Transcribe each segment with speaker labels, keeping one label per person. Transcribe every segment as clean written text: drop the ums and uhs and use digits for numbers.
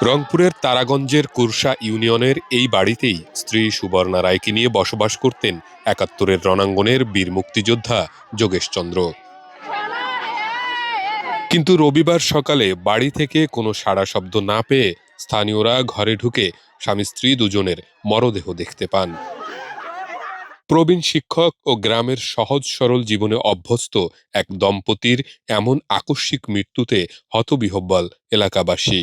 Speaker 1: রংপুরের তারাগঞ্জের কুরসা ইউনিয়নের এই বাড়িতেই স্ত্রী সুবর্ণা রায়কে নিয়ে বসবাস করতেন ৭১-এর রণাঙ্গনের বীর মুক্তিযোদ্ধা যোগেশ চন্দ্র। কিন্তু রবিবার সকালে বাড়ি থেকে কোনো সাড়া শব্দ না পেয়ে স্থানীয়রা ঘরে ঢুকে স্বামী স্ত্রী দুজনের মরদেহ দেখতে পান। প্রবীণ শিক্ষক ও গ্রামের সহজ সরল জীবনে অভ্যস্ত এক দম্পতির এমন আকস্মিক মৃত্যুতে হতবিহ্বল এলাকাবাসী।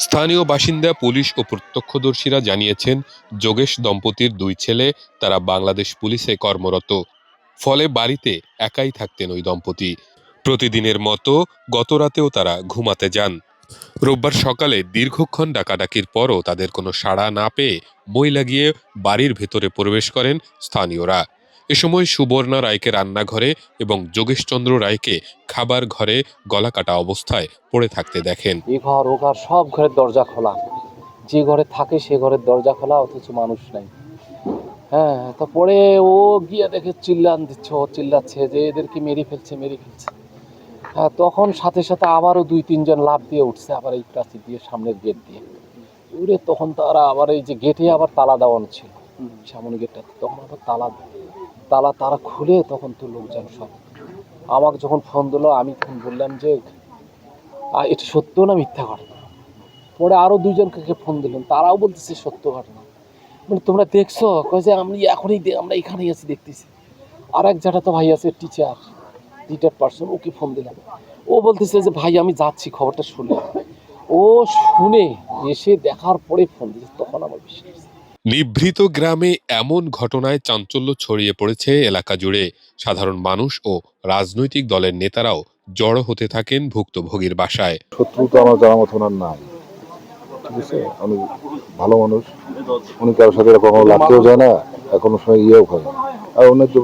Speaker 1: স্থানীয় বাসিন্দা, পুলিশ ও প্রত্যক্ষদর্শীরা জানিয়েছেন, যোগেশ দম্পতির ২ ছেলে, তারা বাংলাদেশ পুলিশে কর্মরত। ফলে বাড়িতে একাই থাকতেন ওই দম্পতি। প্রতিদিনের মতো গতরাতেও তারা ঘুমাতে যান। রোববার সকালে দীর্ঘক্ষণ ডাকাডাকির পরও তাদের কোনো সাড়া না পেয়ে মই লাগিয়ে বাড়ির ভেতরে প্রবেশ করেন স্থানীয়রা। এ সময় সুবর্ণা রায়কে রান্নাঘরে এবং যোগেশচন্দ্র রায়কে খাবার ঘরে গলা কাটা অবস্থায় পড়ে থাকতে দেখেন।
Speaker 2: এ ঘর ও ঘর সব ঘরের দরজা খোলা, যে ঘরে থাকে সে ঘরের দরজা খোলা, অথচ মানুষ নাই। হ্যাঁ, তারপরে ও গিয়ে দেখে চিল্লাচ্ছে যে এদেরকে মেরে ফেলছে। হ্যাঁ, তখন সাথে সাথে আবারও ২-৩ জন লাফ দিয়ে উঠছে, আবার এই প্রাচীর দিয়ে সামনের গেট দিয়ে উড়ে। তখন তারা আবার এই যে গেটে আবার তালা দেওয়ানো ছিল, সামনে গেটটা, তখন আবার তারা খুলে তখন তো লোকজন সব আমাকে যখন ফোন দিল, আমি তখন বললাম যে এটা সত্য না মিথ্যা ঘটনা। পরে আরো ২ জনকে ফোন দিলাম, তারাও বলতেছে সত্য ঘটনা। মানে তোমরা দেখছো? কয়ে যে আমরা এখানেই আছি, দেখতেছি। আর এক জায়গা তো ভাই আছে টিচার পার্সন, ওকে ফোন দিলাম। ও বলতেছে যে ভাই আমি যাচ্ছি, খবরটা শুনে। ও শুনে এসে দেখার পরে ফোন দিয়েছে, তখন আমার বিশ্বাস।
Speaker 1: নিভৃত গ্রামে এমন ঘটনায় চাঞ্চল্য ছড়িয়ে পড়েছে এলাকা জুড়ে। সাধারণ মানুষ ও রাজনৈতিক দলের নেতারাও জড়ো হতে থাকেন ভুক্তভোগীর বাসায়।
Speaker 3: শত্রু তো আমার জানার মতো ওনার নাই, ঠিক আছে? উনি ভালো মানুষ, উনি কারোর সাথে কখনো লাগতেও যায় না, কোনো সময় ইয়েও করে। আর উনি তো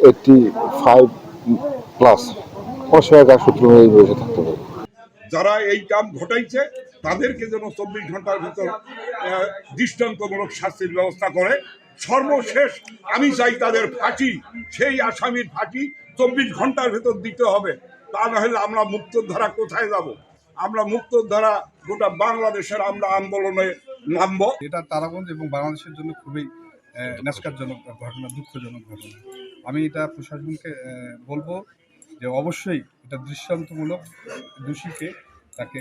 Speaker 3: 85+, কোনো সময় কার শত্রু হয়ে বসে থাকতে পারে।
Speaker 4: যারা এই কাম ঘটাইছে তাদেরকে যেন ২৪ ঘন্টার ভিতর দৃষ্টান্তমূলক শাস্তির ব্যবস্থা করে। সর্বশেষ আমি চাই তাদের ফাঁসি, সেই আসামির ফাঁসি ২৪ ঘন্টার ভিতর দিতে হবে। তা না হলে আমরা মুক্তধারা কোথায় যাব? আমরা মুক্তধারা গোটা বাংলাদেশের আমরা আন্দোলনে নামব।
Speaker 5: এটা তারাগঞ্জ এবং বাংলাদেশের জন্য খুবই ন্যাস্কারজনক ঘটনা, দুঃখজনক ঘটনা। আমি এটা প্রশাসনকে বলবো যে অবশ্যই এটা দৃষ্টান্তমূলক, দোষীকে তাকে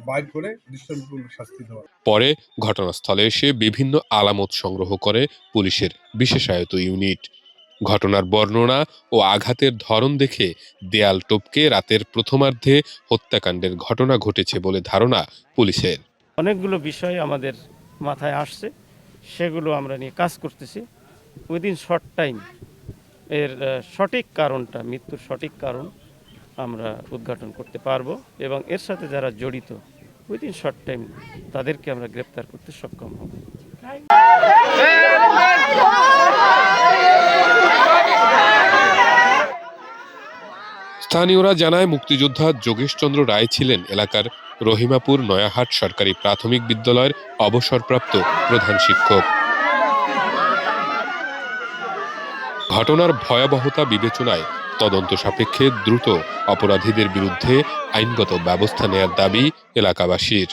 Speaker 5: বাইর করে দৃষ্টান্তমূলক শাস্তি দেওয়া।
Speaker 1: পরে ঘটনাস্থলে এসে বিভিন্ন আলামত সংগ্রহ করে পুলিশের বিশেষায়িত ইউনিট। ঘটনার বর্ণনা ও আঘাতের ধরন দেখে দেয়াল টপকে রাতের প্রথমার্ধে হত্যাকাণ্ডের ঘটনা ঘটেছে বলে ধারণা পুলিশের।
Speaker 6: অনেকগুলো বিষয় আমাদের মাথায় আসছে, সেগুলো আমরা নিয়ে কাজ করতেছি। উইদিন শর্ট টাইম এর সঠিক কারণটা, মৃত্যুর সঠিক কারণ আমরা উদ্ঘাটন করতে পারবো এবং এর সাথে যারা জড়িত উইদিন শর্ট টাইম তাদেরকে আমরা গ্রেপ্তার করতে সক্ষম হব।
Speaker 1: স্থানীয়রা জানায়, মুক্তিযোদ্ধা যোগেশচন্দ্র রায় ছিলেন এলাকার রহিমাপুর নয়াহাট সরকারি প্রাথমিক বিদ্যালয়ের অবসরপ্রাপ্ত প্রধান শিক্ষক। ঘটনার ভয়াবহতা বিবেচনায় তদন্ত সাপেক্ষে দ্রুত অপরাধীদের বিরুদ্ধে আইনগত ব্যবস্থা নেয়ার দাবি এলাকাবাসীর।